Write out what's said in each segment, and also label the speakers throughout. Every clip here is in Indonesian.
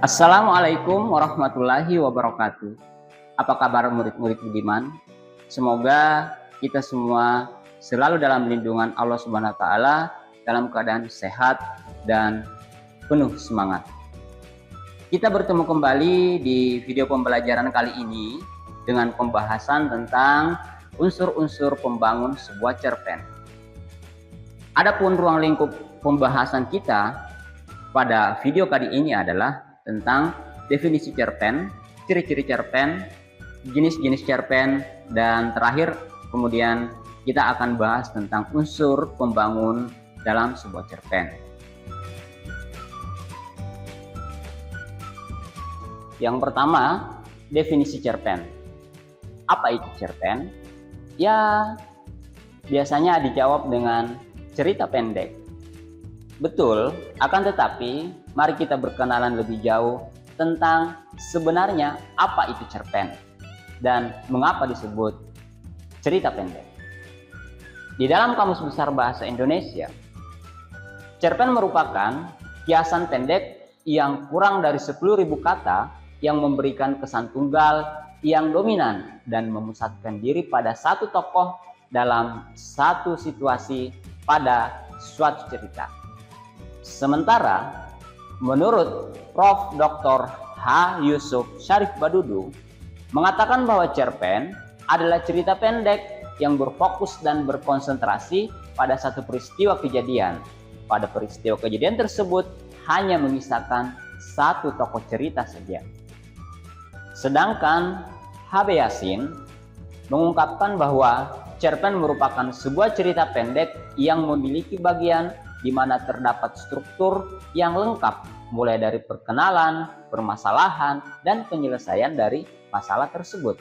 Speaker 1: Assalamualaikum warahmatullahi wabarakatuh. Apa kabar murid-murid budiman? Semoga kita semua selalu dalam lindungan Allah Subhanahu wa taala, dalam keadaan sehat dan penuh semangat. Kita bertemu kembali di video pembelajaran kali ini dengan pembahasan tentang unsur-unsur pembangun sebuah cerpen. Adapun ruang lingkup pembahasan kita pada video kali ini adalah tentang definisi cerpen, ciri-ciri cerpen, jenis-jenis cerpen, dan terakhir kemudian kita akan bahas tentang unsur pembangun dalam sebuah cerpen. Yang pertama, definisi cerpen. Apa itu cerpen? Ya, biasanya dijawab dengan cerita pendek. Betul, akan tetapi mari kita berkenalan lebih jauh tentang sebenarnya apa itu cerpen dan mengapa disebut cerita pendek. Di dalam Kamus Besar Bahasa Indonesia, cerpen merupakan kiasan pendek yang kurang dari 10.000 kata yang memberikan kesan tunggal yang dominan dan memusatkan diri pada satu tokoh dalam satu situasi pada suatu cerita. Sementara menurut Prof. Dr. H. Yusuf Syarif Badudu mengatakan bahwa cerpen adalah cerita pendek yang berfokus dan berkonsentrasi pada satu peristiwa kejadian. Pada peristiwa kejadian tersebut hanya mengisahkan satu tokoh cerita saja. Sedangkan H.B. Yasin mengungkapkan bahwa cerpen merupakan sebuah cerita pendek yang memiliki bagian di mana terdapat struktur yang lengkap, mulai dari perkenalan, permasalahan, dan penyelesaian dari masalah tersebut.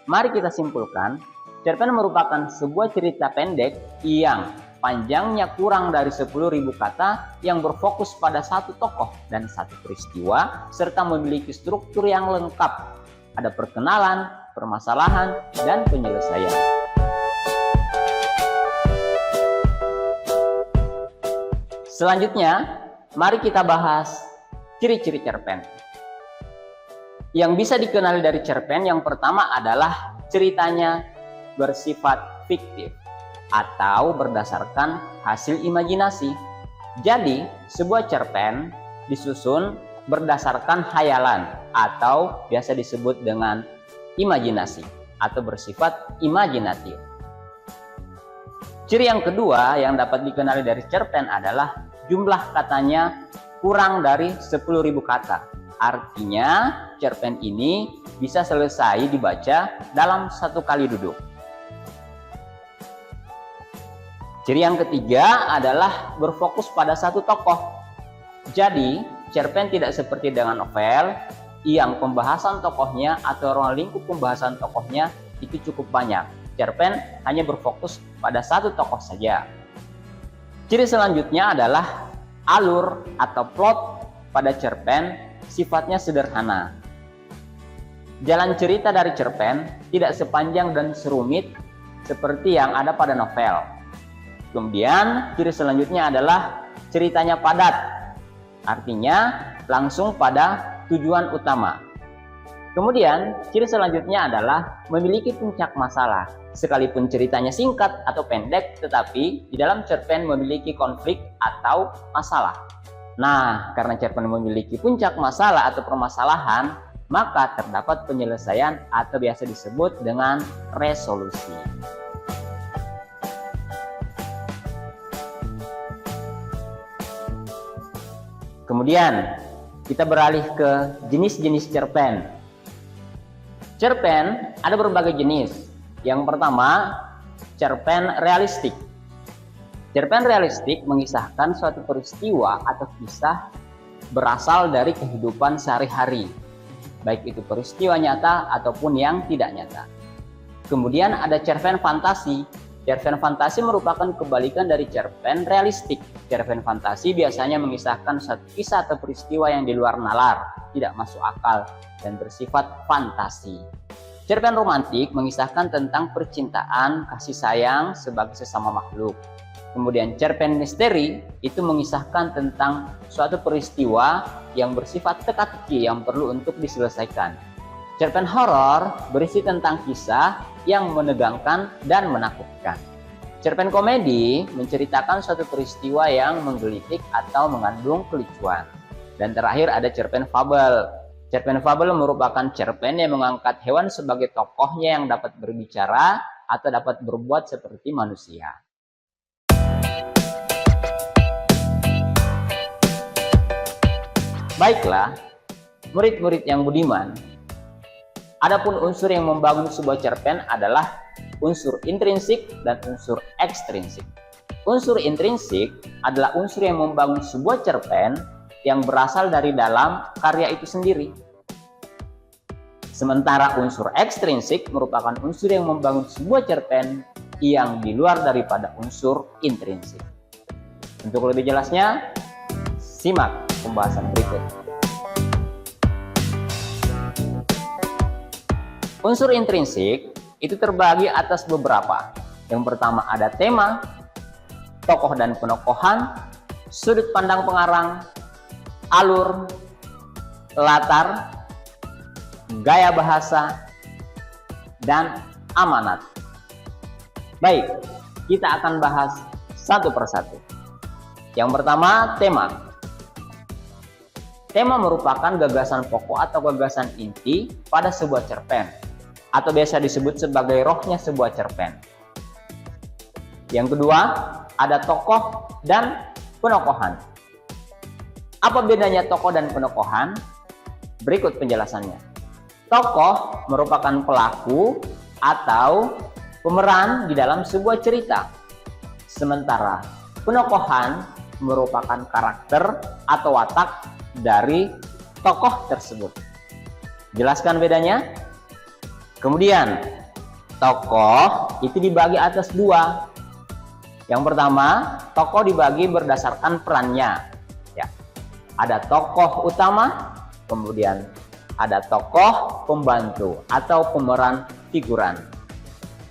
Speaker 1: Mari kita simpulkan, cerpen merupakan sebuah cerita pendek yang panjangnya kurang dari 10.000 kata yang berfokus pada satu tokoh dan satu peristiwa, serta memiliki struktur yang lengkap. Ada perkenalan, permasalahan, dan penyelesaian. Selanjutnya, mari kita bahas ciri-ciri cerpen. Yang bisa dikenali dari cerpen yang pertama adalah ceritanya bersifat fiktif atau berdasarkan hasil imajinasi. Jadi, sebuah cerpen disusun berdasarkan khayalan atau biasa disebut dengan imajinasi atau bersifat imajinatif. Ciri yang kedua yang dapat dikenali dari cerpen adalah jumlah katanya kurang dari 10.000 kata. Artinya cerpen ini bisa selesai dibaca dalam satu kali duduk. Ciri yang ketiga adalah berfokus pada satu tokoh. Jadi cerpen tidak seperti dengan novel yang pembahasan tokohnya atau ruang lingkup pembahasan tokohnya itu cukup banyak. Cerpen hanya berfokus pada satu tokoh saja. Ciri selanjutnya adalah alur atau plot pada cerpen sifatnya sederhana. Jalan cerita dari cerpen tidak sepanjang dan serumit seperti yang ada pada novel. Kemudian ciri selanjutnya adalah ceritanya padat. Artinya langsung pada tujuan utama. Kemudian ciri selanjutnya adalah memiliki puncak masalah. Sekalipun ceritanya singkat atau pendek, tetapi di dalam cerpen memiliki konflik atau masalah. Nah, karena cerpen memiliki puncak masalah atau permasalahan, maka terdapat penyelesaian atau biasa disebut dengan resolusi. Kemudian kita beralih ke jenis-jenis cerpen. Cerpen ada berbagai jenis. Yang pertama, cerpen realistik. Cerpen realistik mengisahkan suatu peristiwa atau kisah berasal dari kehidupan sehari-hari, baik itu peristiwa nyata ataupun yang tidak nyata. Kemudian ada cerpen fantasi. Cerpen fantasi merupakan kebalikan dari cerpen realistik. Cerpen fantasi biasanya mengisahkan satu kisah atau peristiwa yang di luar nalar, tidak masuk akal, dan bersifat fantasi. Cerpen romantik mengisahkan tentang percintaan, kasih sayang sebagai sesama makhluk. Kemudian cerpen misteri itu mengisahkan tentang suatu peristiwa yang bersifat teka-teki yang perlu untuk diselesaikan. Cerpen horor berisi tentang kisah yang menegangkan dan menakutkan. Cerpen komedi menceritakan suatu peristiwa yang menggelitik atau mengandung kelucuan. Dan terakhir ada cerpen fabel. Cerpen fabel merupakan cerpen yang mengangkat hewan sebagai tokohnya yang dapat berbicara atau dapat berbuat seperti manusia. Baiklah, murid-murid yang budiman, adapun unsur yang membangun sebuah cerpen adalah unsur intrinsik dan unsur ekstrinsik. Unsur intrinsik adalah unsur yang membangun sebuah cerpen yang berasal dari dalam karya itu sendiri. Sementara unsur ekstrinsik merupakan unsur yang membangun sebuah cerpen yang di luar daripada unsur intrinsik. Untuk lebih jelasnya, simak pembahasan berikut. Unsur intrinsik itu terbagi atas beberapa. Yang pertama ada tema, tokoh dan penokohan, sudut pandang pengarang, alur, latar, gaya bahasa, dan amanat. Baik, kita akan bahas satu persatu. Yang pertama, tema. Tema merupakan gagasan pokok atau gagasan inti pada sebuah cerpen, atau biasa disebut sebagai rohnya sebuah cerpen. Yang kedua, ada tokoh dan penokohan. Apa bedanya tokoh dan penokohan? Berikut penjelasannya. Tokoh merupakan pelaku atau pemeran di dalam sebuah cerita. Sementara penokohan merupakan karakter atau watak dari tokoh tersebut. Jelaskan bedanya. Kemudian, tokoh itu dibagi atas dua. Yang pertama, tokoh dibagi berdasarkan perannya. Ya, ada tokoh utama, kemudian ada tokoh pembantu atau pemeran figuran.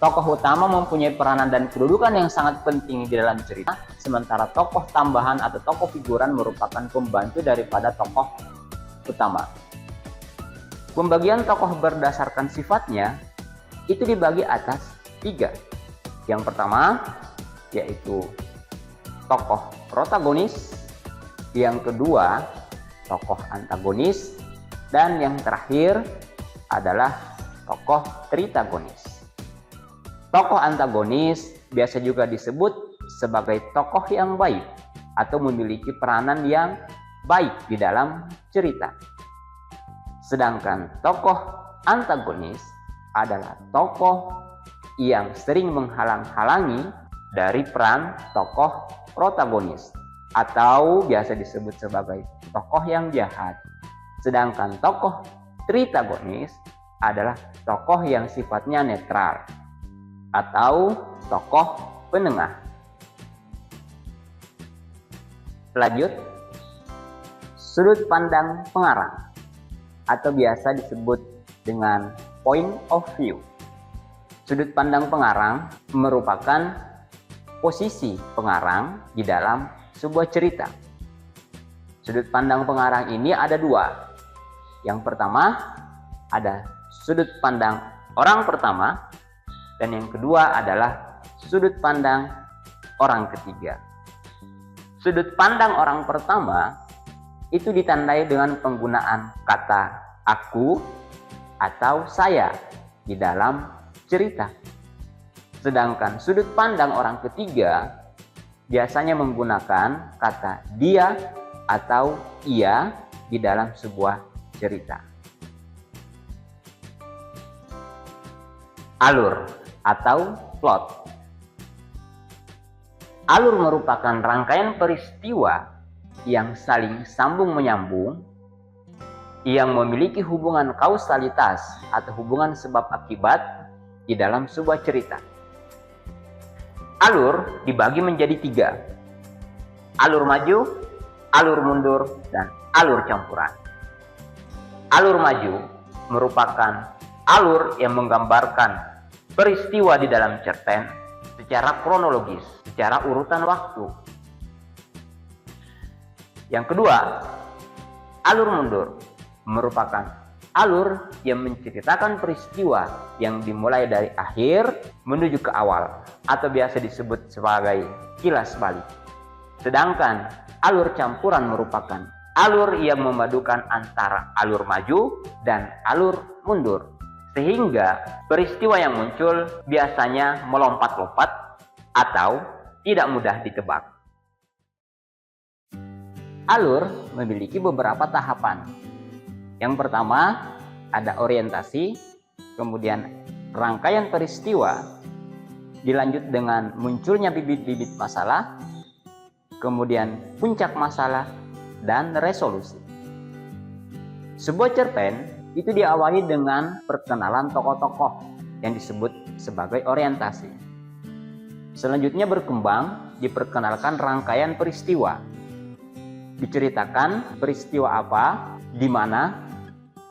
Speaker 1: Tokoh utama mempunyai peranan dan kedudukan yang sangat penting di dalam cerita, sementara tokoh tambahan atau tokoh figuran merupakan pembantu daripada tokoh utama. Pembagian tokoh berdasarkan sifatnya itu dibagi atas 3. Yang pertama yaitu tokoh protagonis, yang kedua tokoh antagonis, dan yang terakhir adalah tokoh tritagonis. Tokoh antagonis biasa juga disebut sebagai tokoh yang baik atau memiliki peranan yang baik di dalam cerita. Sedangkan tokoh antagonis adalah tokoh yang sering menghalang-halangi dari peran tokoh protagonis atau biasa disebut sebagai tokoh yang jahat. Sedangkan tokoh tritagonis adalah tokoh yang sifatnya netral atau tokoh penengah. Lanjut, sudut pandang pengarang atau biasa disebut dengan point of view. Sudut pandang pengarang merupakan posisi pengarang di dalam sebuah cerita. Sudut pandang pengarang ini ada 2. Yang pertama ada sudut pandang orang pertama, dan yang kedua adalah sudut pandang orang ketiga. Sudut pandang orang pertama itu ditandai dengan penggunaan kata aku atau saya di dalam cerita. Sedangkan sudut pandang orang ketiga biasanya menggunakan kata dia atau ia di dalam sebuah cerita. Alur atau plot. Alur merupakan rangkaian peristiwa yang saling sambung menyambung, yang memiliki hubungan kausalitas atau hubungan sebab akibat di dalam sebuah cerita. Alur dibagi menjadi 3. Alur maju, alur mundur, dan alur campuran. Alur maju merupakan alur yang menggambarkan peristiwa di dalam cerpen secara kronologis, secara urutan waktu. Yang kedua, alur mundur merupakan alur yang menceritakan peristiwa yang dimulai dari akhir menuju ke awal, atau biasa disebut sebagai kilas balik. Sedangkan alur campuran merupakan alur yang memadukan antara alur maju dan alur mundur, sehingga peristiwa yang muncul biasanya melompat-lompat atau tidak mudah ditebak. Alur memiliki beberapa tahapan. Yang pertama ada orientasi, kemudian rangkaian peristiwa, dilanjut dengan munculnya bibit-bibit masalah, kemudian puncak masalah, dan resolusi. Sebuah cerpen itu diawali dengan perkenalan tokoh-tokoh yang disebut sebagai orientasi. Selanjutnya berkembang, diperkenalkan rangkaian peristiwa. Diceritakan peristiwa apa, di mana,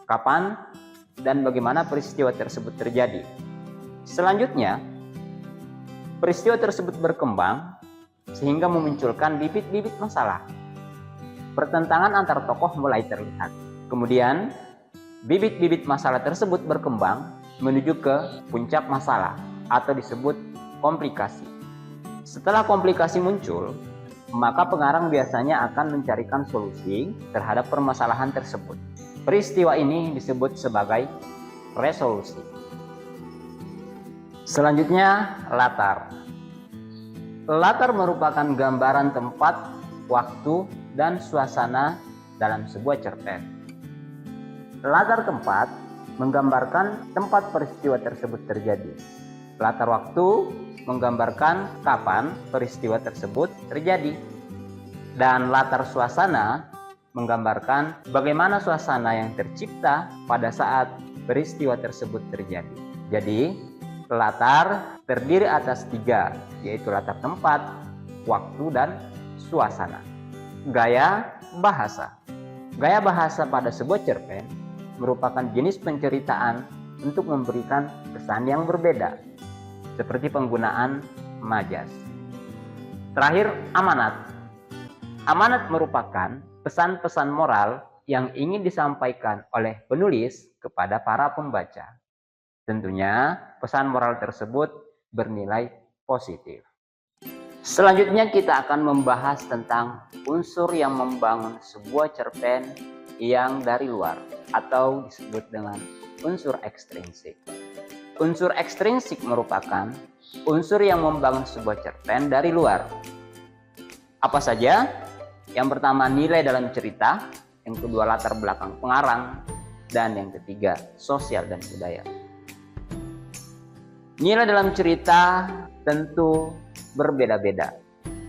Speaker 1: kapan, dan bagaimana peristiwa tersebut terjadi. Selanjutnya, peristiwa tersebut berkembang sehingga memunculkan bibit-bibit masalah. Pertentangan antar tokoh mulai terlihat. Kemudian, bibit-bibit masalah tersebut berkembang menuju ke puncak masalah atau disebut komplikasi. Setelah komplikasi muncul, maka pengarang biasanya akan mencarikan solusi terhadap permasalahan tersebut. Peristiwa ini disebut sebagai resolusi. Selanjutnya, latar. Latar merupakan gambaran tempat, waktu, dan suasana dalam sebuah cerpen. Latar tempat menggambarkan tempat peristiwa tersebut terjadi. Latar waktu menggambarkan kapan peristiwa tersebut terjadi. Dan latar suasana menggambarkan bagaimana suasana yang tercipta pada saat peristiwa tersebut terjadi. Jadi, latar terdiri atas 3, yaitu latar tempat, waktu, dan suasana. Gaya bahasa. Gaya bahasa pada sebuah cerpen merupakan jenis penceritaan untuk memberikan kesan yang berbeda, seperti penggunaan majas. Terakhir, amanat. Amanat merupakan pesan-pesan moral yang ingin disampaikan oleh penulis kepada para pembaca. Tentunya, pesan moral tersebut bernilai positif. Selanjutnya kita akan membahas tentang unsur yang membangun sebuah cerpen yang dari luar, atau disebut dengan unsur ekstrinsik. Unsur ekstrinsik merupakan unsur yang membangun sebuah cerpen dari luar. Apa saja? Yang pertama, nilai dalam cerita. Yang kedua, latar belakang pengarang. Dan yang ketiga, sosial dan budaya. Nilai dalam cerita tentu berbeda-beda,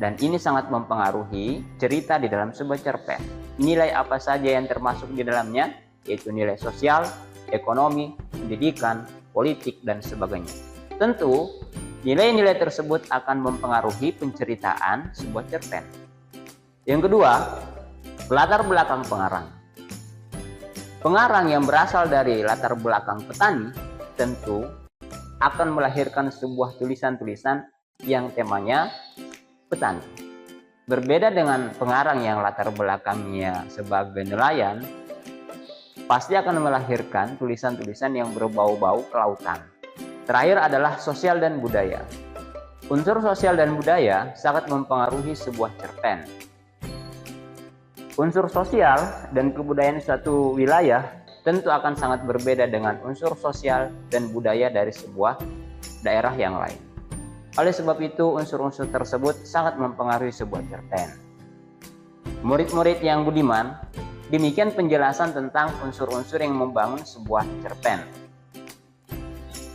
Speaker 1: dan ini sangat mempengaruhi cerita di dalam sebuah cerpen. Nilai apa saja yang termasuk di dalamnya, yaitu nilai sosial, ekonomi, pendidikan, politik, dan sebagainya. Tentu, nilai-nilai tersebut akan mempengaruhi penceritaan sebuah cerpen. Yang kedua, latar belakang pengarang. Pengarang yang berasal dari latar belakang petani tentu akan melahirkan sebuah tulisan-tulisan yang temanya petani. Berbeda dengan pengarang yang latar belakangnya sebagai nelayan, pasti akan melahirkan tulisan-tulisan yang berbau-bau kelautan. Terakhir adalah sosial dan budaya. Unsur sosial dan budaya sangat mempengaruhi sebuah cerpen. Unsur sosial dan kebudayaan suatu wilayah tentu akan sangat berbeda dengan unsur sosial dan budaya dari sebuah daerah yang lain. Oleh sebab itu, unsur-unsur tersebut sangat mempengaruhi sebuah cerpen. Murid-murid yang budiman, demikian penjelasan tentang unsur-unsur yang membangun sebuah cerpen.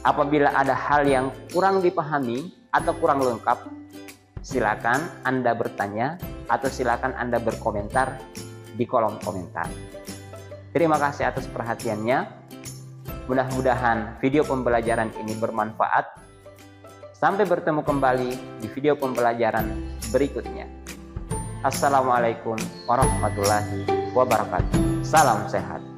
Speaker 1: Apabila ada hal yang kurang dipahami atau kurang lengkap, silakan Anda bertanya atau silakan Anda berkomentar di kolom komentar. Terima kasih atas perhatiannya. Mudah-mudahan video pembelajaran ini bermanfaat. Sampai bertemu kembali di video pembelajaran berikutnya. Assalamualaikum warahmatullahi wabarakatuh. Salam sehat.